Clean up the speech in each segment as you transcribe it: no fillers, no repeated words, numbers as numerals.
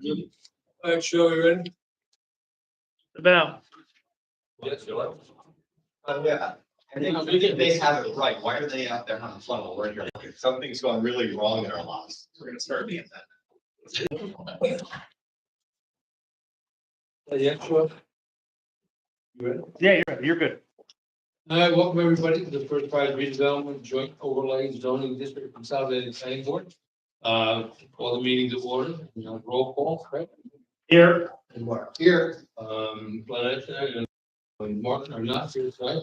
All right, sure, we ready? About. Yes, you're right. Yeah, I think they have it right. Why are they out there having fun while we're here? Something's going really wrong in our lives. We're gonna start being that. Yeah, sure. You ready? Yeah, you're good. All right, welcome everybody to the first prize redevelopment joint overlay zoning district consolidated planning board. All the meetings of order, roll call, right? Here. And Mark here, Glenn and Martin are not here tonight.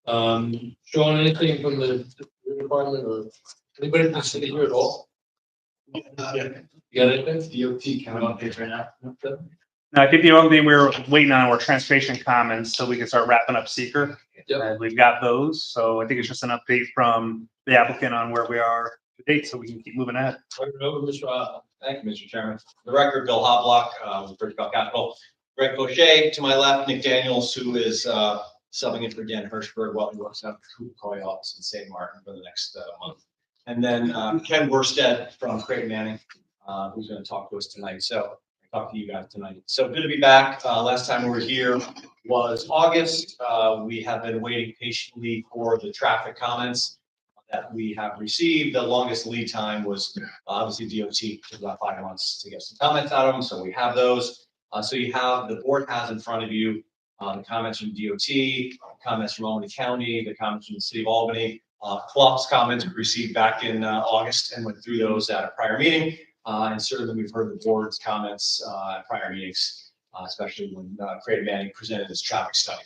Sean, anything from the department or anybody from the city here at all? You got anything? DOT count on page right now. No, I think the only thing we're waiting on were transportation comments so we can start wrapping up seeker. Yep. And we've got those. So I think it's just an update from the applicant on where we are to date so we can keep moving ahead. Turn it over, Mr. Thank you, Mr. Chairman. The record, Bill Hoblock, with Bridgeville Capital. Greg Boucher to my left, Nick Daniels, who is subbing in for Dan Hirschberg while he works out the Koi office in St. Martin for the next month. And then Ken Worstead from Craig Manning, who's going to talk to us tonight. So I talked to you guys tonight. So good to be back. Last time we were here was August. We have been waiting patiently for the traffic comments that we have received. The longest lead time was obviously DOT, took about 5 months to get some comments out of them. So we have those. So you have, the board has in front of you the comments from DOT, comments from Albany County, the comments from the city of Albany, Clough's comments we received back in August and went through those at a prior meeting. And certainly we've heard the board's comments at prior meetings, especially when Craig Manning presented his traffic study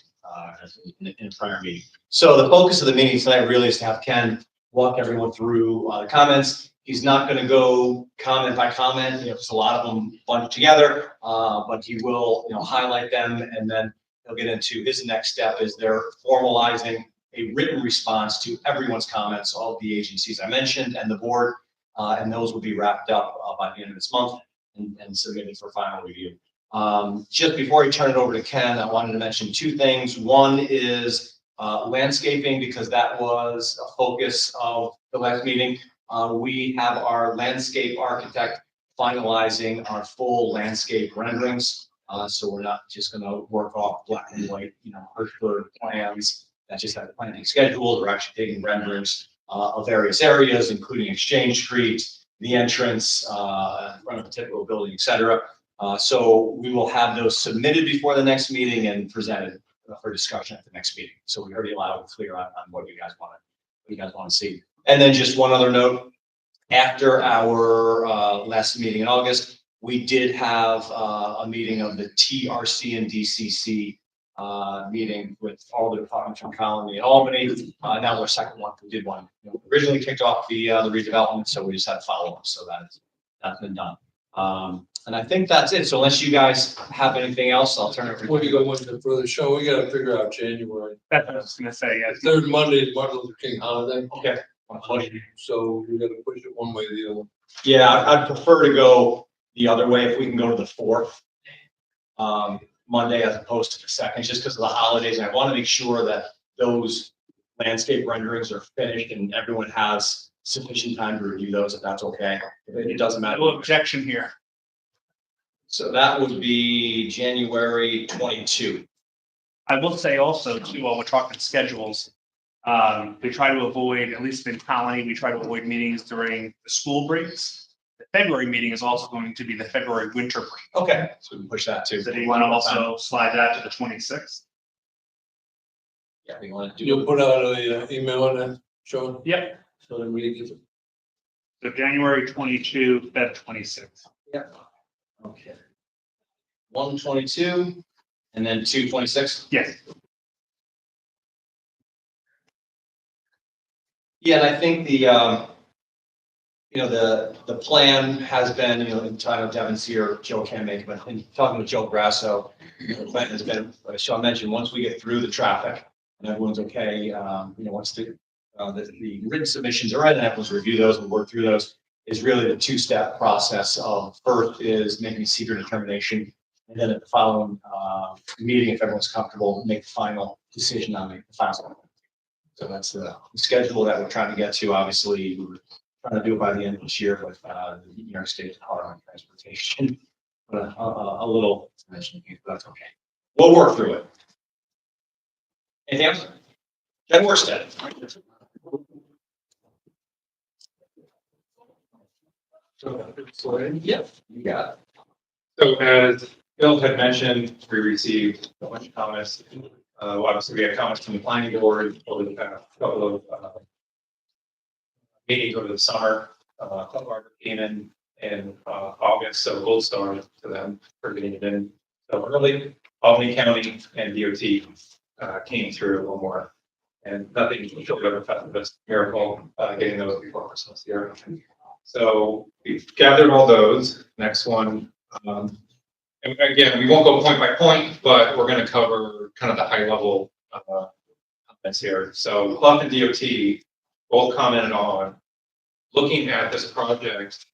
in a prior meeting. So the focus of the meeting tonight really is to have Ken walk everyone through the comments. He's not going to go comment by comment, because a lot of them bunched together, but he will, highlight them, and then he'll get into his next step is they're formalizing a written response to everyone's comments, all of the agencies I mentioned and the board, and those will be wrapped up by the end of this month and submitted for final review. Just before I turn it over to Ken, I wanted to mention 2 things. One is landscaping, because that was a focus of the last meeting. We have our landscape architect finalizing our full landscape renderings. So we're not just going to work off black and white, Hirschberg plans that just have the planning schedules. We're actually taking renderings of various areas, including Exchange Street, the entrance, in front of a typical building, etc. So we will have those submitted before the next meeting and presented for discussion at the next meeting. So we heard you loud and clear on what you guys want to see. And then just one other note, after our last meeting in August, we did have a meeting of the TRC and DCC meeting with all the departments from Colony and Albany. Now we're second one. We did one. Originally kicked off the redevelopment, so we just had to follow up. So that's been done. And I think that's it. So unless you guys have anything else, I'll turn it over. Before you go one step further, Sean, we gotta figure out January. That's what I was going to say. Yes. Third Monday is Martin Luther King holiday. Okay. So we gotta push it one way or the other. Yeah, I'd prefer to go the other way if we can go to the 4th Monday as opposed to the 2nd, just because of the holidays. And I want to make sure that those landscape renderings are finished and everyone has sufficient time to review those, if that's okay. It doesn't matter. No objection here. So that would be January 22. I will say also too, while we're talking schedules, we try to avoid, at least in Colony, we try to avoid meetings during the school breaks. The February meeting is also going to be the February winter break. Okay, so we can push that too. So do you want to also slide that to the 26th? Yeah, we want to do. You'll put out a email on that, Sean? Yep. So then we can. So January 22, Feb 26. Yeah. Okay. 122 and then 226. Yes. Yeah, and I think the the plan has been, in time of Devin's here, Joe can't make it, but in talking with Joe Grasso, the plan has been, as Sean mentioned, once we get through the traffic and everyone's okay, once the written submissions are ready and everyone's reviewed those and work through those, is really the 2-step process of first is making a secret determination. And then at the following meeting, if everyone's comfortable, make the final decision on the final. So that's the schedule that we're trying to get to. Obviously, we're trying to do it by the end of this year with the New York State Department of Transportation a little, that's okay. We'll work through it. Anything else? Jen Worstead. Yep, you got it. So as Bill had mentioned, we received a bunch of comments. Well, obviously, we had comments from the planning board over the past couple of meetings over the summer. Club Arbor came in August, so gold star to them for getting it in. So early, Albany County and DOT came through a little more. And nothing short of a miracle getting those before Christmas here. So we've gathered all those. Next one. And again, we won't go point by point, but we're going to cover kind of the high level comments here. So Club and DOT both commented on looking at this project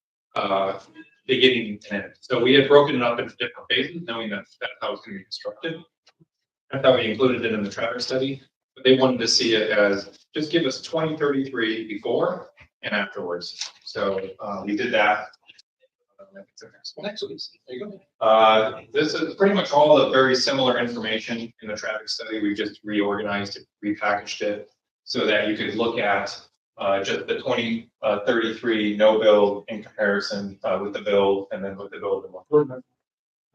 beginning and end. So we had broken it up into different phases, knowing that that's how it's going to be constructed. That's how we included it in the traffic study. But they wanted to see it as just give us 2033 before and afterwards. So we did that. Next week. There you go. This is pretty much all the very similar information in the traffic study. We just reorganized it, repackaged it so that you could look at just the 2033 no build in comparison with the build and then with the build and improvement.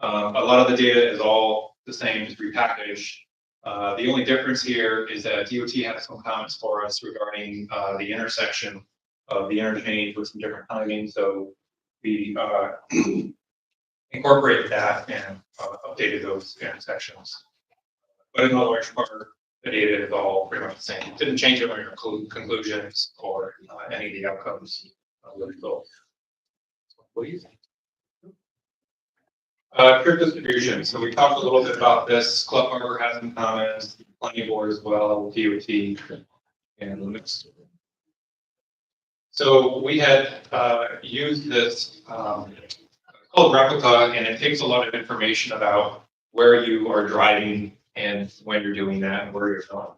A lot of the data is all the same, it's repackaged. The only difference here is that DOT had some comments for us regarding the intersection of the interchange with some different timing. So we incorporated that and updated those intersections. But in the large part, the data is all pretty much the same. Didn't change any of our conclusions or any of the outcomes of the results. What do you think? Trip distribution. So we talked a little bit about this. Club Harbor has some comments, planning board as well, DOT, and limits. So we had used this called replica, and it takes a lot of information about where you are driving and when you're doing that and where you're going.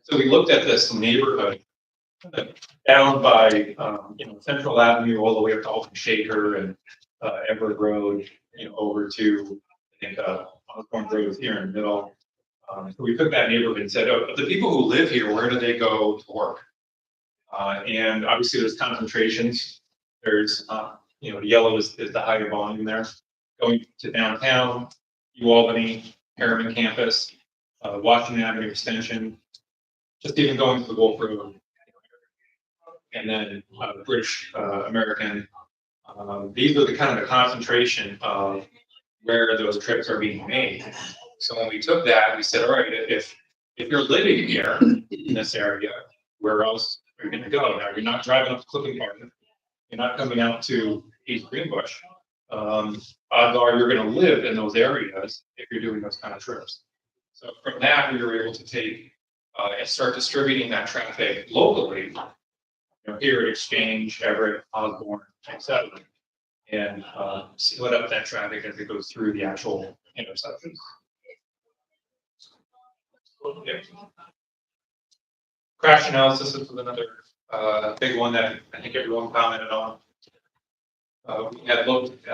So we looked at this neighborhood down by Central Avenue all the way up to Alton Shaker and Everett Road, over to I think Osborne Road here in the middle. So we took that neighborhood and said, oh, the people who live here, where do they go to work? And obviously there's concentrations. There's, the yellow is the higher volume there. Going to downtown, Albany, Harriman campus, Washington Avenue Extension, just even going to the Wolf Road, and then British American. These are the kind of the concentration of where those trips are being made. So when we took that, we said, all right, if you're living here in this area, where else are you going to go? Now you're not driving up to Clifton Park. You're not coming out to East Greenbush. Odds are you're going to live in those areas if you're doing those kind of trips. So from that, we were able to take and start distributing that traffic locally. Here at Exchange, Everett, Osborne, etc., and split up that traffic as it goes through the actual intersections. Yeah. Crash analysis is another big one that I think everyone commented on. We had looked,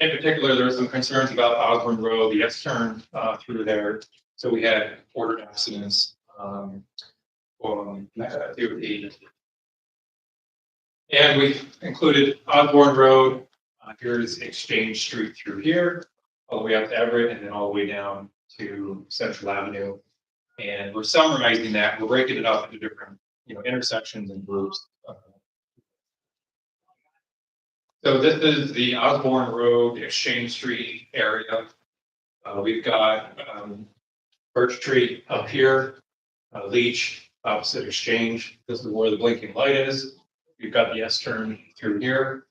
in particular, there were some concerns about Osborne Road, the S-turn through there. So we had ordered accidents DOT. And we included Osborne Road. Here's Exchange Street through here, all the way up to Everett, and then all the way down to Central Avenue. And we're summarizing that. We're breaking it up into different, intersections and groups. So this is the Osborne Road, Exchange Street area. We've got Birch Tree up here, Leach opposite Exchange. This is where the blinking light is. You've got the S-turn through here.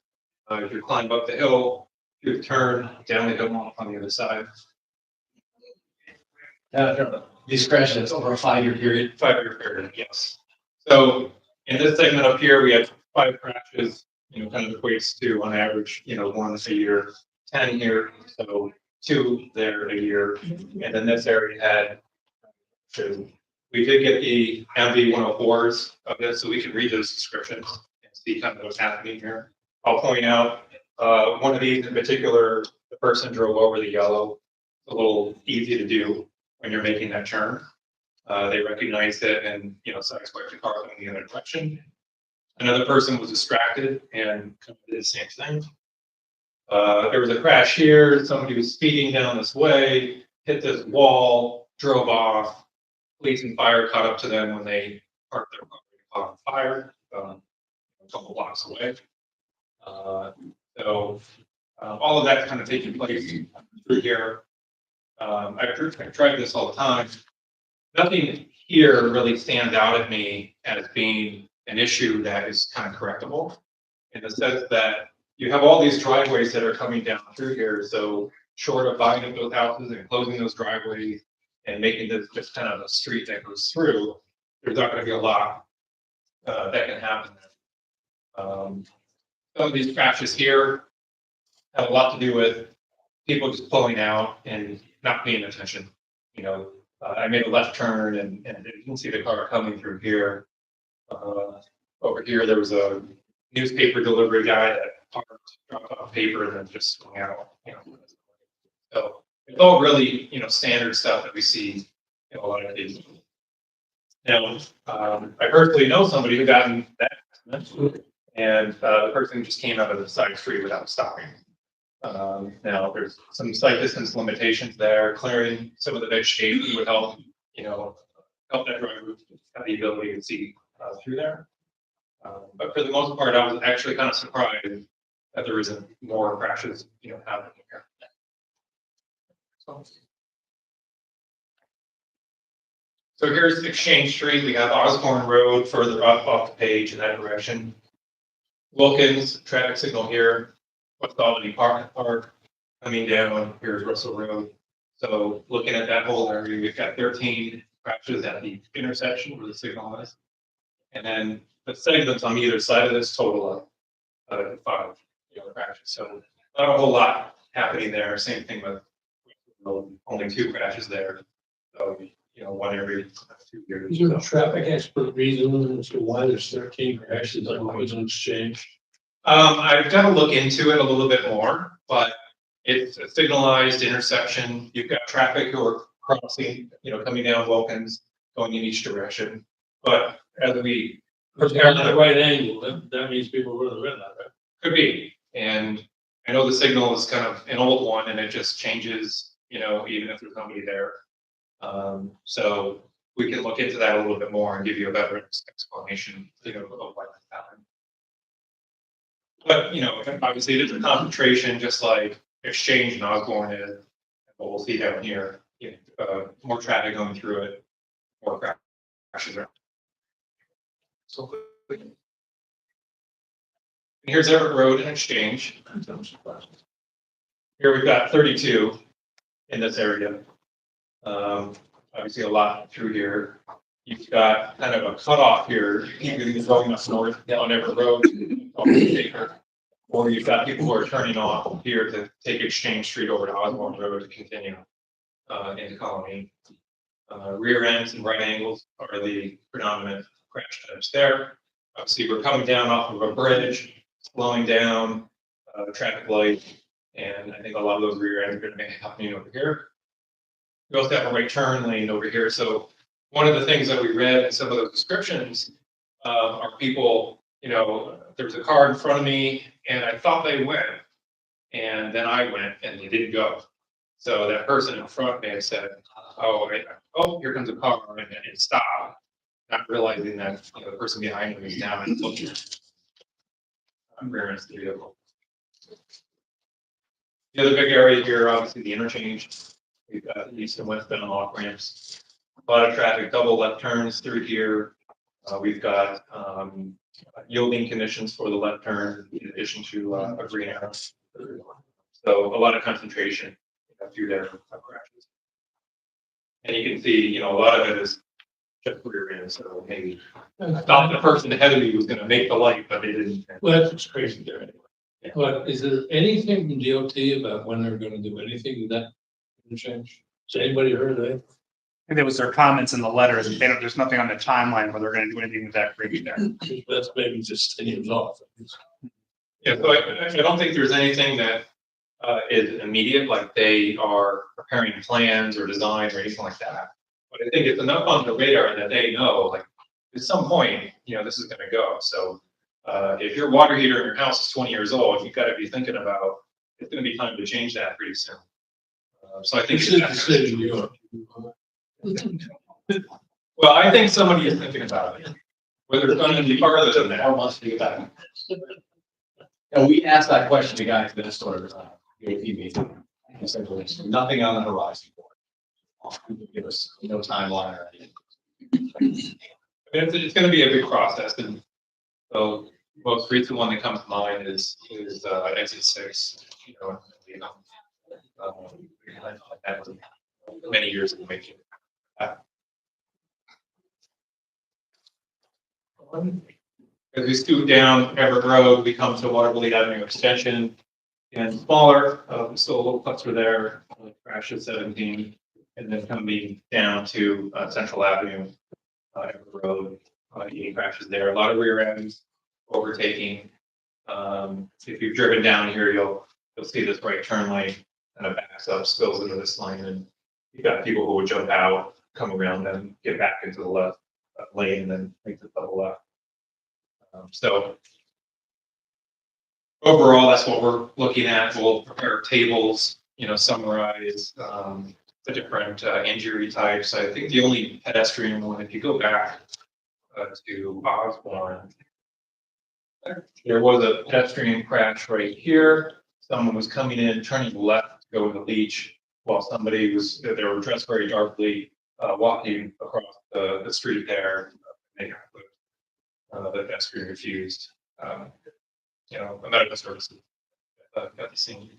If you climb up the hill, you turn down the hill on the other side. These crashes over a 5-year period. 5-year period, yes. So in this segment up here, we had 5 crashes, kind of equates to on average, 1 a year, 10 here, so 2 there a year. And then this area had 2. We did get the MV 104s of this, so we can read those descriptions and see kind of what's happening here. I'll point out One of these in particular, the person drove over the yellow, a little easy to do when you're making that turn. They recognized it and, sideswiped the car in the other direction. Another person was distracted and did the same thing. There was a crash here. Somebody was speeding down this way, hit this wall, drove off. Police and fire caught up to them when they parked their car on fire, a couple blocks away. So all of that kind of taking place through here. I tried this all the time. Nothing here really stands out at me as being an issue that is kind of correctable, in the sense that you have all these driveways that are coming down through here. So short of buying up those houses and closing those driveways and making this just kind of a street that goes through, there's not going to be a lot that can happen. Some of these crashes here have a lot to do with people just pulling out and not paying attention. I made a left turn and you can see the car coming through here. Over here, there was a newspaper delivery guy that parked, dropped off paper, and then just swung out. So it's all really, standard stuff that we see in a lot of cases. Now, I personally know somebody who got in that accident, and the person just came out of the side street without stopping. Now, there's some sight distance limitations there. Clearing some of the vegetation would help, help that driver have the ability to see through there. But for the most part, I was actually kind of surprised that there isn't more crashes, happening here. So here's Exchange Street. We have Osborne Road further up off the page in that direction. Wilkins, traffic signal here. West Albany Park coming down. Here's Russell Road. So looking at that whole area, we've got 13 crashes at the intersection where the signal is. And then the segments on either side of this total of 5 crashes. So not a whole lot happening there. Same thing with only 2 crashes there. So, one every 2 years. Is there a traffic expert reason as to why there's 13 crashes on Poison Exchange? I've got to look into it a little bit more, but it's a signalized intersection. You've got traffic who are crossing, coming down Wilkins, going in each direction. But as we Prepare at the right angle, that means people really read that, right? could be, and I know the signal is kind of an old one, and it just changes, even if there's nobody there. So we can look into that a little bit more and give you a better explanation, of what happened. But obviously there's a concentration, just like Exchange and Osborne is. What we'll see down here, more traffic going through it, more crashes around. So here's Everett Road and Exchange. Here we've got 32 in this area. Obviously a lot through here. You've got kind of a cutoff here. People going up north down Everett Road, or you've got people who are turning off here to take Exchange Street over to Osborne Road to continue into Colony. Rear ends and right angles are the predominant crash types there. Obviously, we're coming down off of a bridge, slowing down, traffic light, and I think a lot of those rear ends are going to be happening over here. We also have a right turn lane over here. So one of the things that we read in some of those descriptions are people, there's a car in front of me and I thought they went, and then I went and they didn't go. So that person in front may have said, oh, here comes a car, and stop, not realizing that the person behind them is down and looking. Rear ends the vehicle. The other big area here, obviously the interchange. We've got east and westbound off ramps. A lot of traffic, double left turns through here. We've got yielding conditions for the left turn in addition to a green arrow. So a lot of concentration through there crashes. And you can see, a lot of it is just rear end. So maybe I thought the person ahead of me was going to make the light, but they didn't. Well, that's what's crazy there anyway. Yeah. But is there anything from DOT about when they're going to do anything with that interchange? Has anybody heard of it? And there was their comments in the letter that there's nothing on the timeline where they're going to do anything with that bridge there. That's maybe just 10 years off. Yeah, so I don't think there's anything that is immediate, like they are preparing plans or design or anything like that. But I think it's enough on the radar that they know, like, at some point, this is gonna go. So if your water heater in your house is 20 years old, you've got to be thinking about, it's gonna be time to change that pretty soon. So I think. It's a decision, you know. Well, I think somebody is thinking about it, whether it's gonna be farther than that. Months to get back. And we asked that question to guys that started, AAP meeting. He said, "Well, there's nothing on the horizon for it. Give us no timeline or anything." I mean, it's gonna be a big process, and so most recent one that comes to mind is exit 6, that was many years in the making. As we scoot down Everett Road, we come to Waterville Avenue Extension, and smaller, still a little cluster there, crash at 17, and then coming down to Central Avenue, Everett Road, 80 crashes there, a lot of rear ends, overtaking. If you've driven down here, you'll see this right turn lane kind of backs up, spills into this lane, and you've got people who would jump out, come around, and get back into the left lane, and then make the double left. So overall, that's what we're looking at. We'll prepare tables, summarize the different injury types. I think the only pedestrian one, if you go back to Osborne, there was a pedestrian crash right here. Someone was coming in, turning left to go to the beach, while somebody they were dressed very darkly, walking across the street there. The pedestrian refused. A medical service got the scene.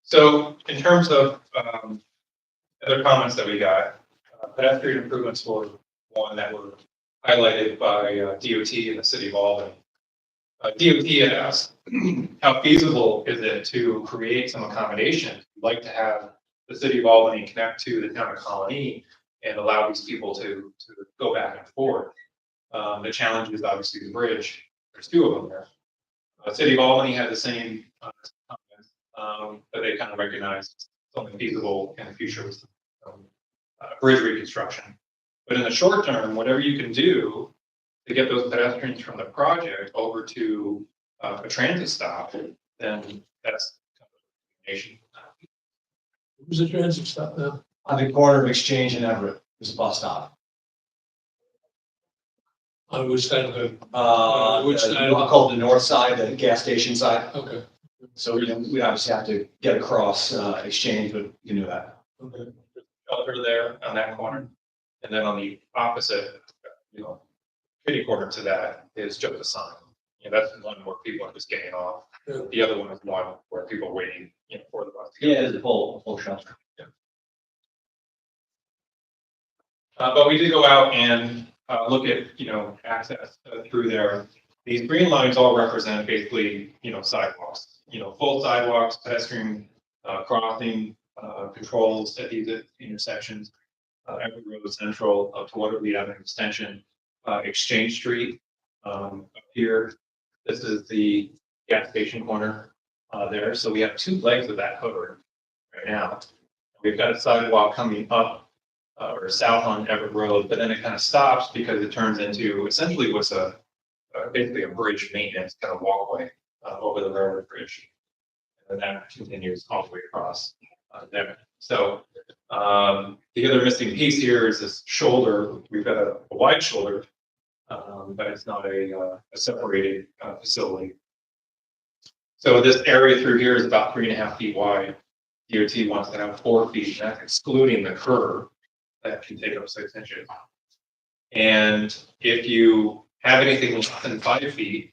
So in terms of other comments that we got, pedestrian improvements were one that were highlighted by DOT in the city of Albany. DOT had asked, how feasible is it to create some accommodation? We'd like to have the city of Albany connect to the town of Colony and allow these people to go back and forth. The challenge is obviously the bridge. There's 2 of them there. City of Albany had the same comments, but they kind of recognized something feasible in the future with bridge reconstruction. But in the short term, whatever you can do to get those pedestrians from the project over to a transit stop, then that's nation. Who's the transit stop now? On the corner of Exchange and Everett, there's a bus stop. On which side of the, Which called the north side, the gas station side. okay, So we obviously have to get across Exchange, but you knew that. okay. Shelter there on that corner, and then on the opposite, kitty corner to that is just a sign. That's the one where people are just getting off. Yeah. The other one is one where people are waiting, for the bus. To go. Yeah, it's a full shelter. Yeah. But we did go out and look at, access through there. These green lines all represent basically, sidewalks, full sidewalks, pedestrian crossing controls at these intersections. Everett Road Central up to Waterville Avenue Extension, Exchange Street up here. This is the gas station corner there. So we have 2 legs of that covered right now. We've got a sidewalk coming up or south on Everett Road, but then it kind of stops because it turns into essentially what's basically a bridge maintenance kind of walkway over the railroad bridge. And then that continues all the way across there. So the other missing piece here is this shoulder. We've got a wide shoulder, but it's not a separated facility. So this area through here is about 3.5 feet wide. DOT wants to have 4 feet, that's excluding the curve that can take up 6 inches. And if you have anything less than 5 feet,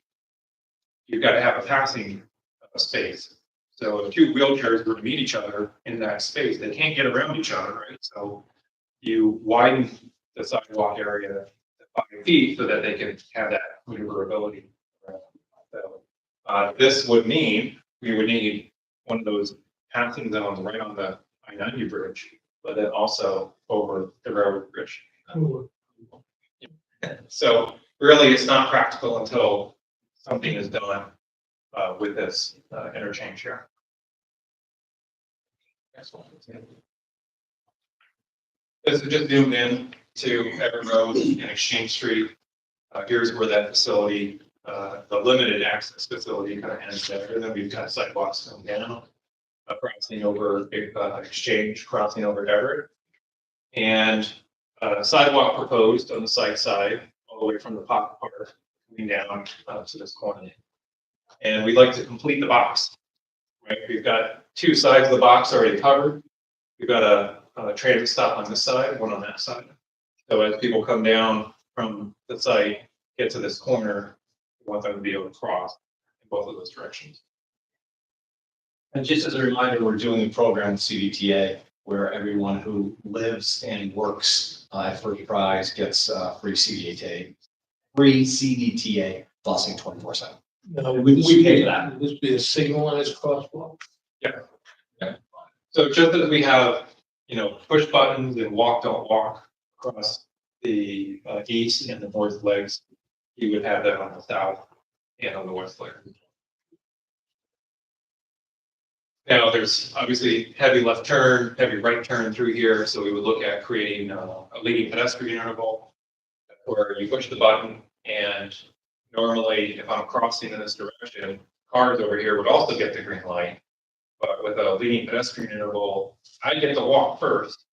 you've got to have a passing space. So if 2 wheelchairs were to meet each other in that space, they can't get around each other, right? So you widen the sidewalk area to 5 feet so that they can have that maneuverability. So this would mean we would need one of those passing zones right on the I-90 bridge, but then also over the railroad bridge. So really, it's not practical until something is done with this interchange here. This is just zoomed in to Everett Road and Exchange Street. Here's where that facility, the limited access facility kind of ends there. And then we've got sidewalks coming down, crossing over Exchange, crossing over Everett. And sidewalk proposed on the site side, all the way from the pocket park, coming down to this corner. And we'd like to complete the box, right? We've got two sides of the box already covered. We've got a transit stop on this side, one on that side. So as people come down from the site, get to this corner, we want them to be able to cross in both of those directions. And just as a reminder, we're doing a program with CDTA where everyone who lives and works at First Prize gets free CDTA busing 24/7. Now, We pay for that. Would this be a signalized crosswalk? So just as we have, push buttons and walk, don't walk across the east and the north legs, you would have that on the south and on the west leg. Now, there's obviously heavy left turn, heavy right turn through here, so we would look at creating a leading pedestrian interval where you push the button, and normally if I'm crossing in this direction, cars over here would also get the green light. But with a leading pedestrian interval, I get to walk first,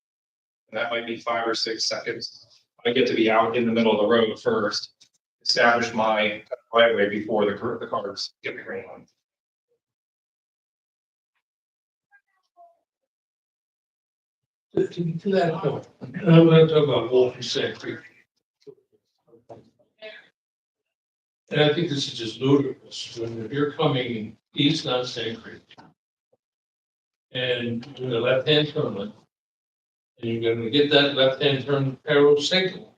and that might be 5 or 6 seconds. I get to be out in the middle of the road first, establish my right of way before the cars get the green light. To that point, I'm going to talk about Wolf and Sand Creek. And I think this is just ludicrous, when if you're coming east on Sand Creek and you're the left-hand turn lane, and you're gonna get that left-hand turn arrow signal,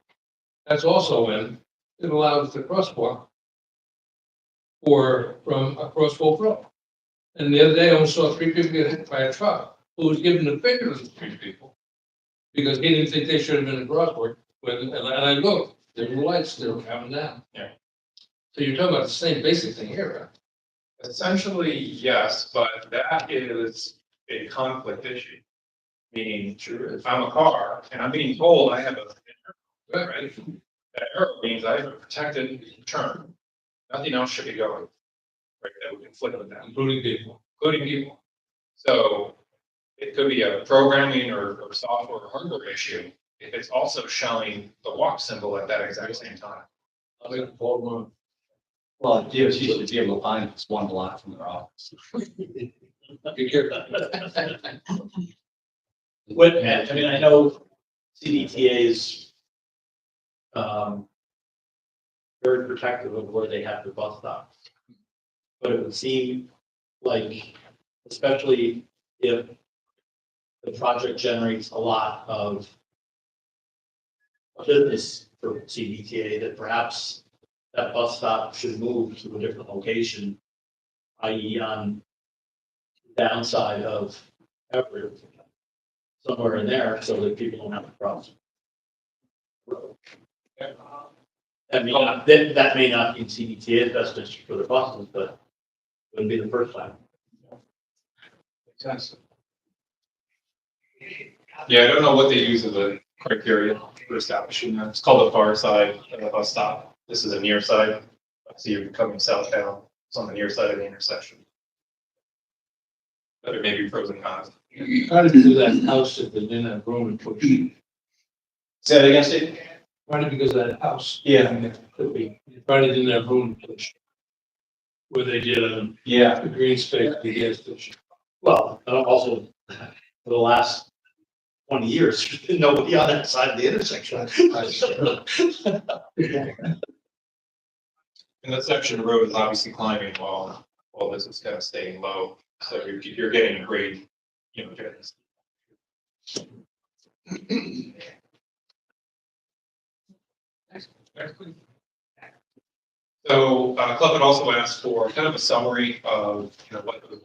that's also when it allows the crosswalk or from across Wolf Road. And the other day, I almost saw 3 people get hit by a truck who was giving the finger to the 3 people because he didn't think they should have been in crosswalk. And I looked, there were lights still coming down. Yeah. So you're talking about the same basic thing here, right? Essentially, yes, but that is a conflict issue. Meaning, if I'm a car and I'm being told I have right? That arrow means I have a protected turn. Nothing else should be going. Right, that would conflict with that, Including people. including people. So it could be a programming or software or hardware issue if it's also showing the walk symbol at that exact same time. I mean, Paul, Well, DOT should be able to find this one block from their office. be careful. What, I mean, I know CDTA is very protective of where they have their bus stops. But it would seem like, especially if the project generates a lot of business for CDTA, that perhaps that bus stop should move to a different location, i.e. on the downside of Everett, somewhere in there, so that people don't have to cross. That may not, that may not be CDTA's best interest for the buses, but wouldn't be the first time. Yeah, I don't know what they use as a criteria for establishing that. It's called the far side of the bus stop. This is a near side. So you're coming southbound. It's on the near side of the intersection. But there may be pros and cons. How did you do that house if they didn't have room and push? Say that again, Steve? Probably because of that house. Yeah. Could be. You probably didn't have room to push. Where they did Yeah. a green space, the gas station. Well, also, for the last 20 years, there's been nobody on that side of the intersection. And that section of road is obviously climbing while this is kind of staying low. So you're getting a grade, difference. So Club had also asked for kind of a summary of what the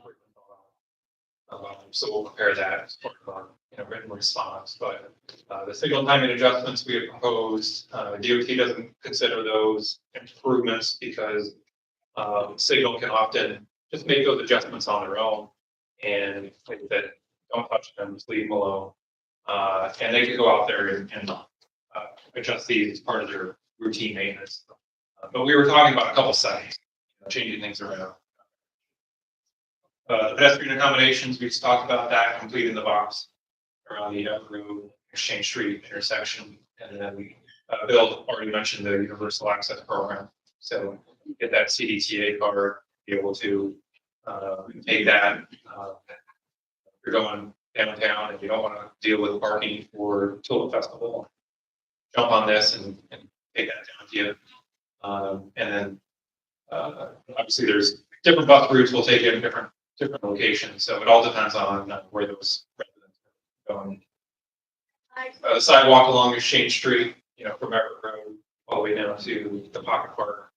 So we'll prepare that as part of our, written response, but, the signal timing adjustments we have proposed, DOT doesn't consider those improvements because, signal can often just make those adjustments on their own. And like I said, don't touch them, just leave them alone. And they can go out there and adjust these as part of their routine maintenance. But we were talking about a couple settings, changing things around. The pedestrian accommodations, we just talked about that, completing the box around the Road Exchange Street intersection. And then Bill already mentioned the universal access program. So get that CDTA card, be able to take that. If you're going downtown and you don't want to deal with parking for Tulip Festival, jump on this and take that down to you. And then obviously there's different bus routes we'll take in different locations. So it all depends on where those residents are going. Sidewalk along Exchange Street, from Everett Road all the way down to the Pocket Park.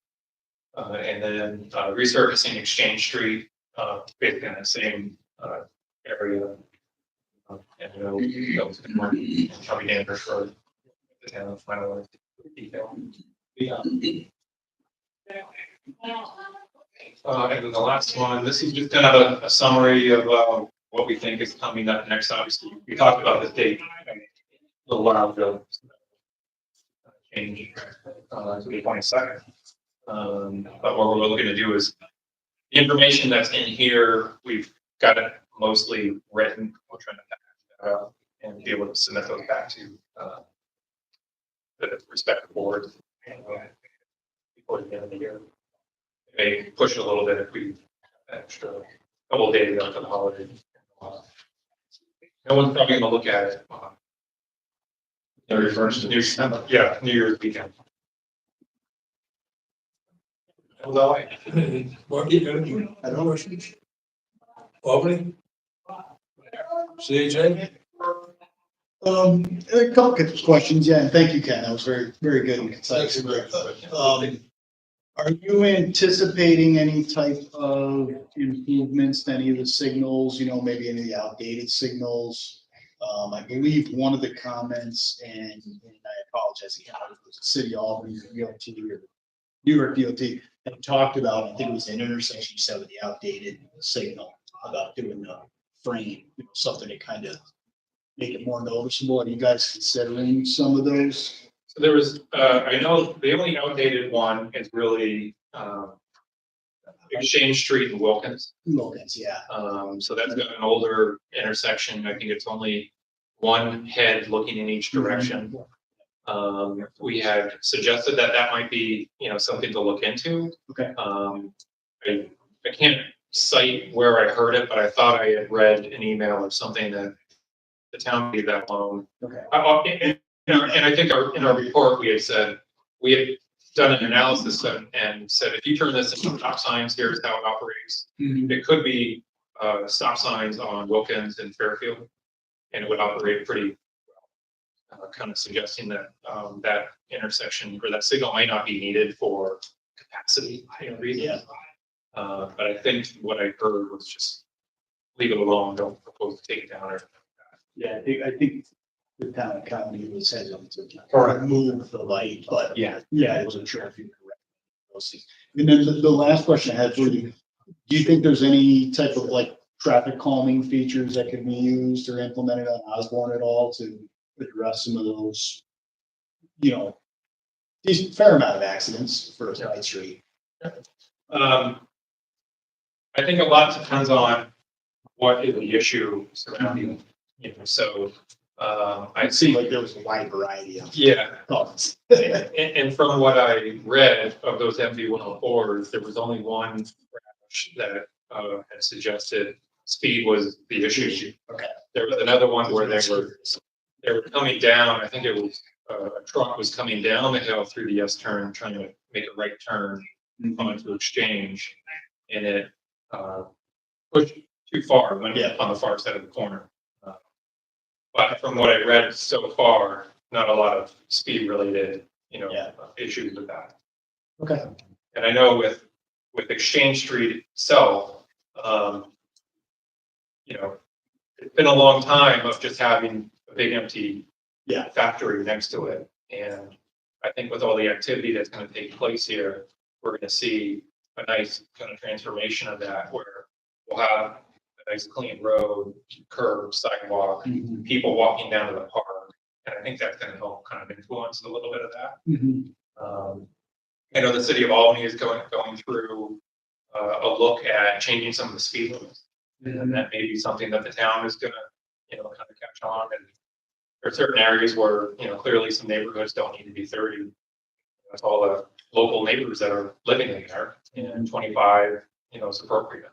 And then resurfacing Exchange Street, basically in the same area. And those Chubby Danvers Road, the town finalized detail. And then the last one, this is just kind of a summary of what we think is coming up next. Obviously, we talked about this date a little while ago. Change to the 22nd. But what we're looking to do is the information that's in here, we've got it mostly written. We're trying to package that up and be able to submit those back to the respective boards before the end of the year. It may push it a little bit if we extra couple of days after the holiday. No one's probably going to look at it. 31st, New Year's weekend. Albany? CJ? A couple of questions, and thank you, Ken. That was very, very good and concise. Are you anticipating any type of improvements to any of the signals, maybe any of the outdated signals? I believe one of the comments, and I apologize, it was the City of Albany, DOT, or New York DOT, and talked about, I think it was an intersection you said with the outdated signal about doing the frame, something to kind of make it more noticeable. Are you guys considering some of those? So there was, I know the only outdated one is really Exchange Street and Wilkins. Wilkins, yeah. So that's got an older intersection. I think it's only one head looking in each direction. We had suggested that might be, something to look into. Okay. I can't cite where I heard it, but I thought I had read an email or something that the town gave that loan. Okay. And I think in our report, we had said, we had done an analysis and said, if you turn this into stop signs, here's how it operates. Mhm. It could be stop signs on Wilkins and Fairfield, and it would operate pretty well, kind of suggesting that that intersection or that signal might not be needed for capacity reasons. Yeah. But I think what I heard was just leave it alone, don't propose to take it down or anything like that. Yeah, I think the town company was hesitant to remove the light, but I wasn't sure if you could recommend those things. And then the last question I had for you, do you think there's any type of traffic calming features that could be used or implemented on Osborne at all to address some of those, these fair amount of accidents for a side street? I think a lot depends on what is the issue surrounding, so I It seemed see, like there was a wide variety of thoughts. and from what I read of those MV 104s, there was only one crash that had suggested speed was the issue. Okay. There was another one where they were coming down. I think it was a truck was coming down the hill through the S turn, trying to make a right turn onto Exchange, and it pushed too far, went on the far side of the corner. But from what I read so far, not a lot of speed related, issues with that. Okay. And I know with Exchange Street itself, it's been a long time of just having a big empty Yeah. factory next to it. And I think with all the activity that's gonna take place here, we're gonna see a nice kind of transformation of that where we'll have a nice clean road, curb, sidewalk, people walking down to the park. And I think that's gonna help kind of influence a little bit of that. I know the city of Albany is going through a look at changing some of the speed limits. And that may be something that the town is gonna, kind of catch on. And there are certain areas where, clearly some neighborhoods don't need to be 30. That's all the local neighbors that are living in there, and 25, is appropriate.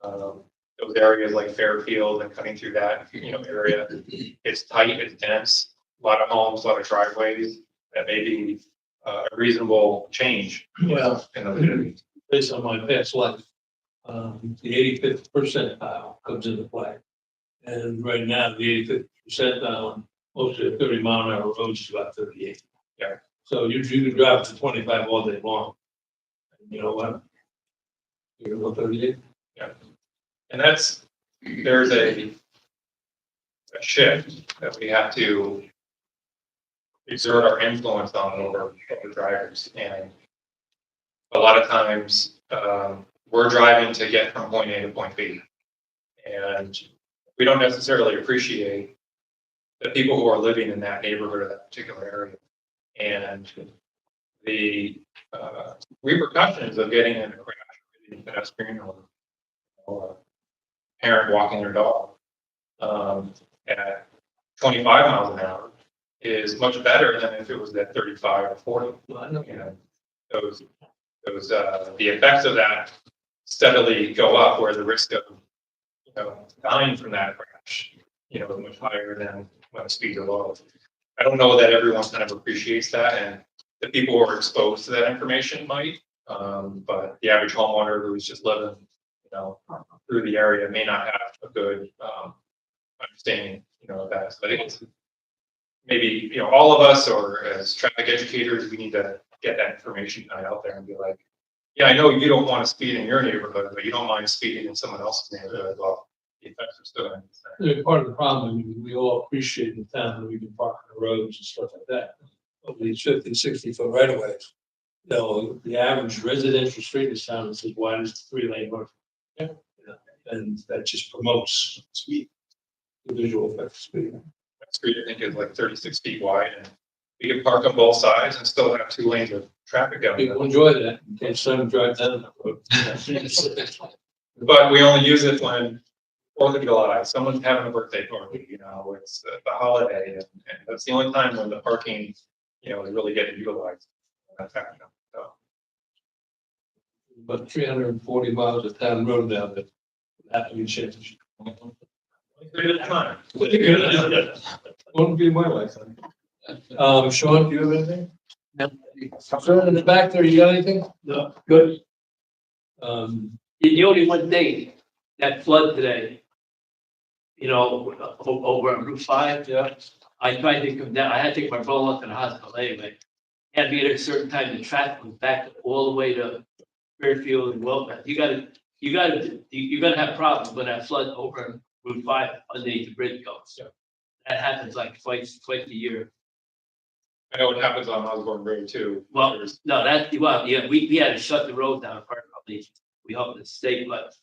Those areas like Fairfield and cutting through that, area, it's tight, it's dense, a lot of homes, a lot of driveways. That may be a reasonable change. Well, In the based on my past life, the 85th percentile comes into play. And right now, the 85th percentile, most of the 30-mile-an-hour roads is about 38. Yeah. So you can drive to 25 all day long. And you know what? You're gonna go 38. Yeah. And there's a shift that we have to exert our influence on over drivers. And a lot of times, we're driving to get from point A to point B. And we don't necessarily appreciate the people who are living in that neighborhood or that particular area. And the repercussions of getting in a crash, hitting a pedestrian or a parent walking their dog at 25 miles an hour is much better than if it was at 35 or 40. Well, I know. Those the effects of that steadily go up, where the risk of dying from that crash is much higher than when the speeds are low. I don't know that everyone kind of appreciates that, and the people who are exposed to that information might, but the average homeowner who's just living through the area may not have a good understanding of that. So I think it's maybe all of us, or as traffic educators, we need to get that information out there and be like, yeah, I know you don't want to speed in your neighborhood, but you don't mind speeding in someone else's neighborhood. Well, the effects are still going to be the same. Part of the problem, we all appreciate in town that we can park on the roads and stuff like that. But these 50, 60-foot right of ways, the average residential street in town is as wide as the 3-lane road. Yeah. And that just promotes speed, the visual effect of speed. That street, I think, is like 36 feet wide, and we can park on both sides and still have 2 lanes of traffic going. People enjoy that. You can't let them drive down that road. But we only use it when 4th of July, someone's having a birthday party, it's the holiday, and that's the only time when the parking, is really getting utilized. That's happening. So But 340 miles of town road now that have to be changed. good time. Won't be my lifetime. Sean, do you have anything? No. Sean, in the back there, you got anything? No, good. The only one thing, that flood today, over on Route 5. Yeah. I tried to come down, I had to take my brother up to the hospital anyway. Had to be at a certain time, the traffic was back all the way to Fairfield and Wilmette. You're gonna have problems when that flood over Route 5 underneath the bridge goes. Yeah. That happens like twice a year. I know it happens on Osborne Road too. Well, no, we had to shut the road down, partly, we hope to stay, but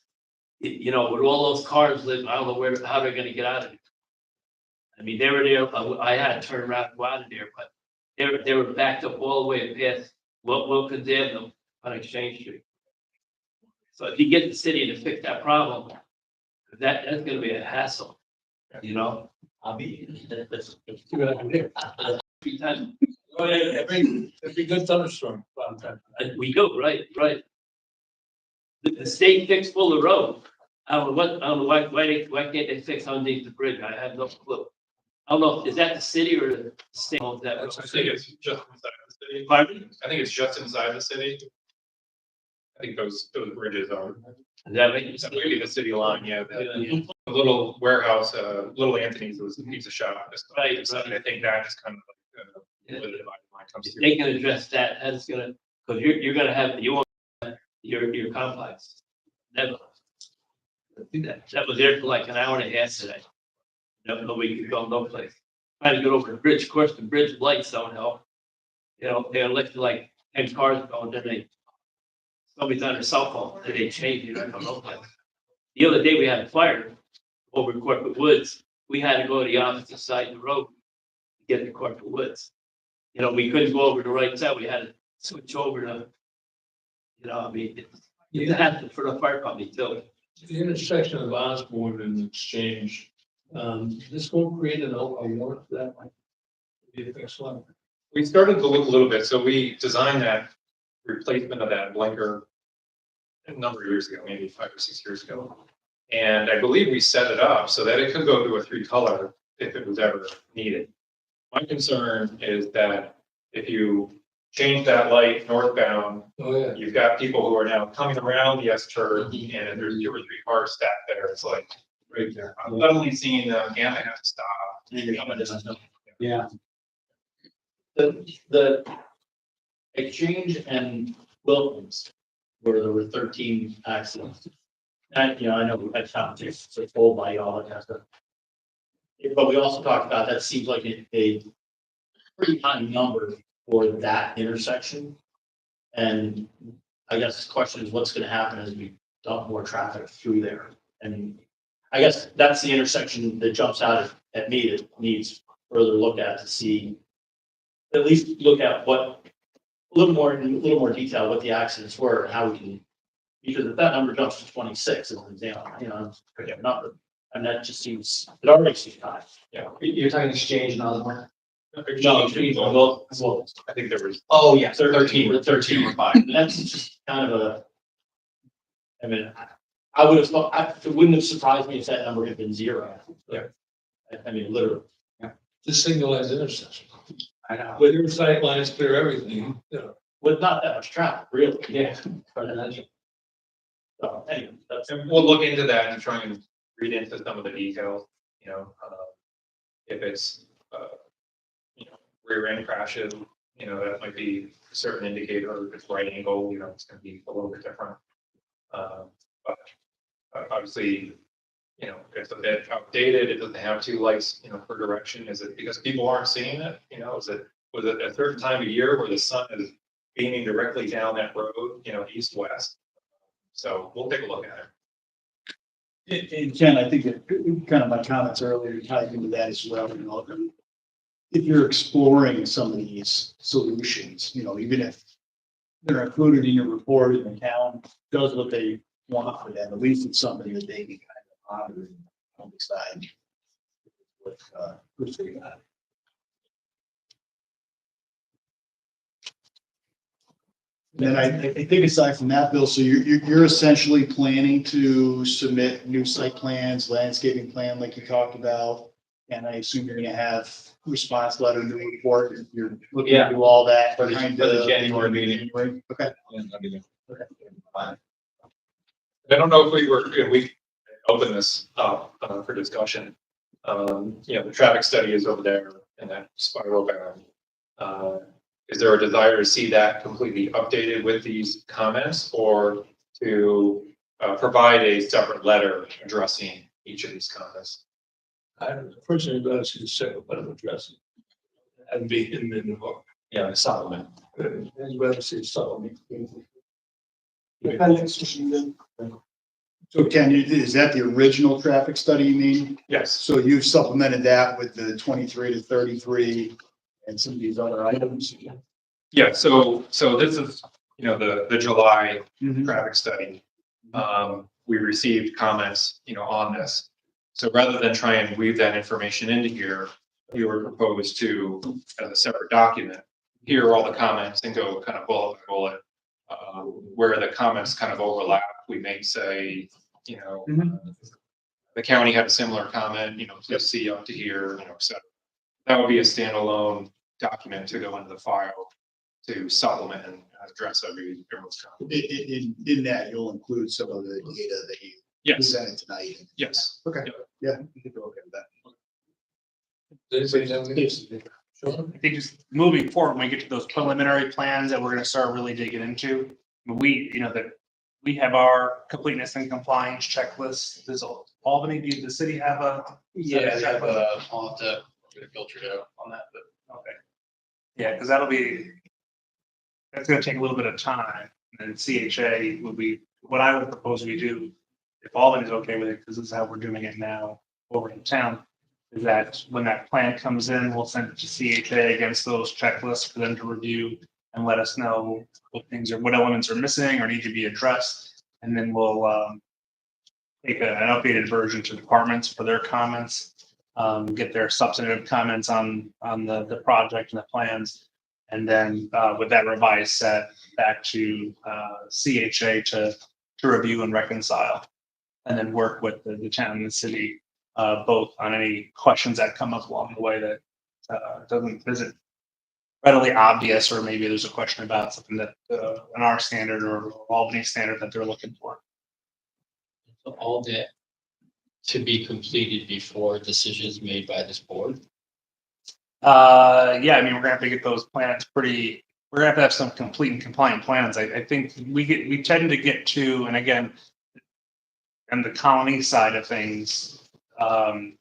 with all those cars living, I don't know how they're gonna get out of it. I mean, they were there, I had to turn around and go out of there, but they were backed up all the way past Wilkins Avenue on Exchange Street. So if you get the city to fix that problem, that's gonna be a hassle, I'll be. See what I can do. 3 times. Oh, yeah, every good thunderstorm. We do, right. The state fixed Fuller Road. I don't know why can't they fix underneath the bridge? I have no clue. I don't know, is that the city or the state owns that? I think it's just inside the city. Pardon? I think it's just inside the city. I think those bridges are. Is that right? That may be the city line, yeah. The little warehouse, Little Anthony's was a pizza shop. Right. I think that is kind of like where the dividing line comes If through. they can address that, that's gonna, because you're gonna have, you want your complex. Never. That was there for like an hour and a half today. Nobody could go no place. I had to go over the bridge, of course, the bridge lights don't help. You know, they elected like 10 cars going, then somebody's on their cell phone, then they change it, I don't know. The other day we had a fire over in Corporate Woods. We had to go to the opposite side of the road to get to Corporate Woods. You know, we couldn't go over the right side. We had to switch over to, you know, I mean, you had to for the fire company too. The intersection of Osborne and Exchange, this won't create a warrant for that. Be a fixed one. We started to look a little bit, so we designed that replacement of that blinker a number of years ago, maybe 5 or 6 years ago. And I believe we set it up so that it could go to a 3-color if it was ever needed. My concern is that if you change that light northbound, Oh, yeah. you've got people who are now coming around the S curve, and if there's 2 or 3 cars stacked there, it's like, Right there. I'm suddenly seeing them, and I have to stop. Yeah. The Exchange and Wilkins, where there were 13 accidents. And, you know, I know I've found this, it's told by all that kind of stuff. But we also talked about, that seems like a pretty high number for that intersection. And I guess the question is, what's gonna happen as we dump more traffic through there? And I guess that's the intersection that jumps out at me that needs further look at to see, at least look at what, a little more detail, what the accidents were and how we can, because if that number jumps to 26, as an example, you know, it's a pretty number. And that just seems, it already seems high. Yeah. You're talking Exchange and Osborne? No, well, I think there was. Oh, yeah. 13 or 5. And that's just kind of a, I mean, I would have thought, it wouldn't have surprised me if that number had been 0. Yeah. I mean, literally. The signalized intersection. I know. With your sight lines clear everything, you know. With not that much traffic, really. Yeah. So anyway, that's. And we'll look into that and try and read into some of the details, you know, if it's, you know, rear end crashes, you know, that might be a certain indicator. If it's right angle, you know, it's gonna be a little bit different. But obviously, you know, it's a bit outdated. It doesn't have 2 lights, you know, per direction. Is it because people aren't seeing it? You know, was it a certain time of year where the sun is beaming directly down that road, you know, east-west? So we'll take a look at it. And Ken, I think that kind of my comments earlier tied into that as well, you know. If you're exploring some of these solutions, you know, even if they're included in your report and the town does what they want for them, at least it's something that they can kind of monitor and decide what, what's they got. And then I think aside from that, Bill, so you're essentially planning to submit new site plans, landscaping plan like you talked about. And I assume you're gonna have response letter, new report, you're looking to do all that. For the January meeting. Okay. I don't know if we open this up for discussion. You know, the traffic study is over there in that spiral bound. Is there a desire to see that completely updated with these comments, or to provide a separate letter addressing each of these comments? I personally would rather see the second letter addressing. And be hidden in the book. Yeah, the supplement. I'd rather see it supplement. So Ken, is that the original traffic study you mean? Yes. So you've supplemented that with the 23 to 33 and some of these other items? Yeah, so this is, you know, the July Mhm. traffic study. We received comments, you know, on this. So rather than try and weave that information into here, we were proposed to, as a separate document, hear all the comments and go kind of bullet by bullet. Where the comments kind of overlap, we may say, you know, the county had a similar comment, you know, please see up to here, you know, et cetera. That would be a standalone document to go into the file to supplement and address everyone's comment. In that, you'll include some of the data that you Yes, presented tonight. yes. Okay, yeah, you can go okay with that. Does anybody have any? Sure. I think just moving forward, when we get to those preliminary plans that we're gonna start really digging into, we, you know, we have our completeness and compliance checklist. Does Albany, do the city have a? Yeah, they have a, I'll have to filter it out on that, but Okay. Yeah, because that's gonna take a little bit of time, and CHA would be, what I would propose we do, if Albany's okay with it, because this is how we're doing it now over in town, is that when that plan comes in, we'll send it to CHA against those checklists for them to review and let us know what elements are missing or need to be addressed, and then we'll take an updated version to departments for their comments, get their substantive comments on the project and the plans. And then with that revised set back to CHA to review and reconcile. And then work with the town and the city both on any questions that come up along the way that isn't readily obvious, or maybe there's a question about something that an our standard or Albany standard that they're looking for. all that to be completed before decisions made by this board. Yeah, I mean, we're gonna have to get those plans we're gonna have to have some complete and compliant plans. I think we tend to get to, and again, on the colony side of things, an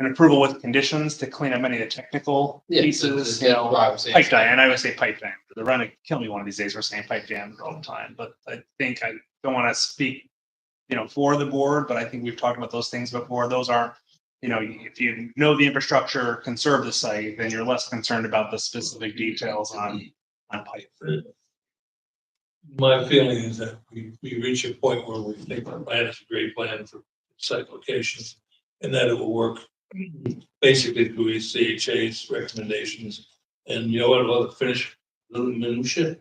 approval with conditions to clean up many of the technical pieces, pipe diameter, and I would say pipe diameter. They're gonna kill me one of these days for saying pipe diameter all the time, but I think I don't want to speak, for the board, but I think we've talked about those things before. Those aren't, if you know the infrastructure, conserve the site, then you're less concerned about the specific details on pipe. My feeling is that we reach a point where we think the plan is a great plan for site locations, and that it will work basically through CHA's recommendations. And you know what, about the finish, little minutia,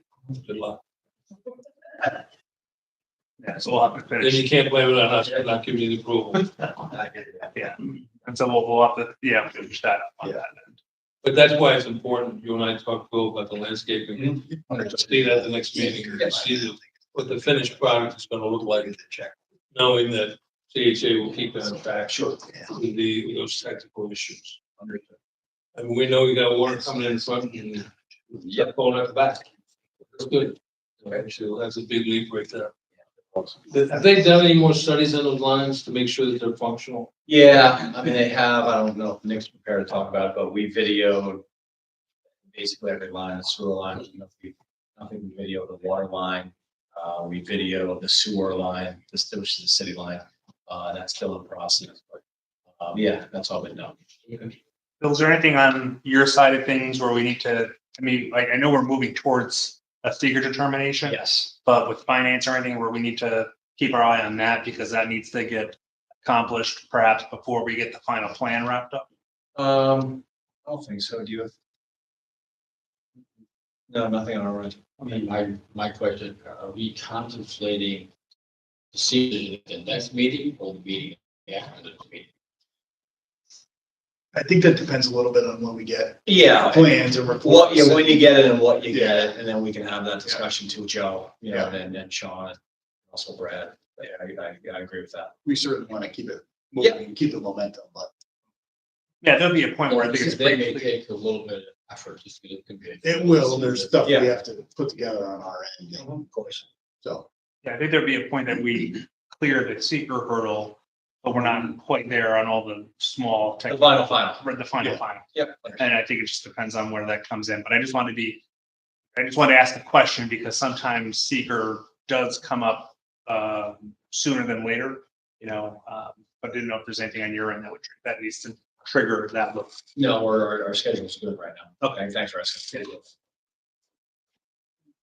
good luck. Yeah, so we'll have to Then finish. you can't blame it on us for not giving you the approval. Yeah, and so we'll have to, finish that up on that end. But that's why it's important, you and I talked about the landscaping, see that at the next meeting, see what the finished product is gonna look like. Knowing that CHA will keep it on track. Sure. With those technical issues. I mean, we know you got water coming in front and going at the back. That's good. So that's a big leap right there. Have they done any more studies on those lines to make sure that they're functional? Yeah, I mean, they have, I don't know if Nick's prepared to talk about it, but we videoed basically every line, the sewer line, nothing, we videoed the water line. We videoed the sewer line, which is the city line. That's still in process, but yeah, that's all been done. Bill, is there anything on your side of things where we need to, I know we're moving towards a seeker determination. Yes. But with finance or anything where we need to keep our eye on that, because that needs to get accomplished perhaps before we get the final plan wrapped up? I don't think so. Do you have? No, nothing on our end. I mean, my question, are we contemplating the decision at the next meeting or the meeting after the meeting? I think that depends a little bit on when we get Yeah. plans and reports. What, yeah, when you get it and what you get it, and then we can have that discussion too, Joe, and then Sean, and also Brad. Yeah, I agree with that. We certainly want to keep it moving and keep the momentum, but Yeah, there'll be a point where I think it's They may pretty. take a little bit of effort just to get it. it will. There's stuff we Yeah. have to put together on our end. Of course. So, Yeah, I think there'll be a point that we clear the seeker hurdle, but we're not quite there on all the small. The final. The final. Yep. And I think it just depends on where that comes in, but I just want to ask the question because sometimes seeker does come up sooner than later, but didn't know if there's anything on your end that needs to trigger that look. No, our schedule's good right now. Okay, thanks for asking.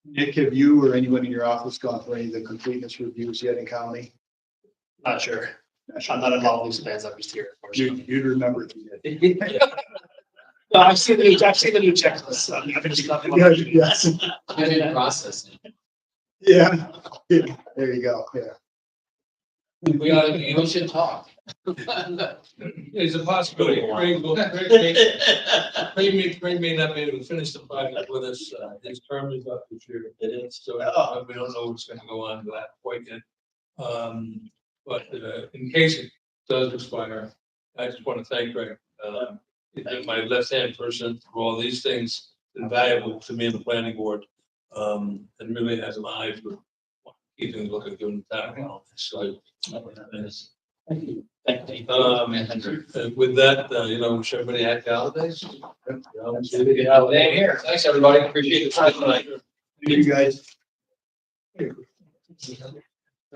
Nick, have you or anyone in your office gone through any of the completeness reviews yet in county? Not sure. I'm not involved in these plans. I'm just here. You'd remember if you did. No, I've seen the new checklist. I've been just nothing. Yes. In process. Yeah. There you go. Yeah. We should talk. There's a possibility. Craig may not be able to finish the project with us. His term is up this year. It is. So we don't know what's going to go on to that point yet. But in case it does expire, I just want to thank Greg. My left-hand person for all these things, invaluable to me and the planning board. And really has an eye for keeping a look at doing that. So, Thank you. Thank you. with that, wish everybody happy holidays. Thank here. Thanks, everybody. Appreciate the time tonight. You guys.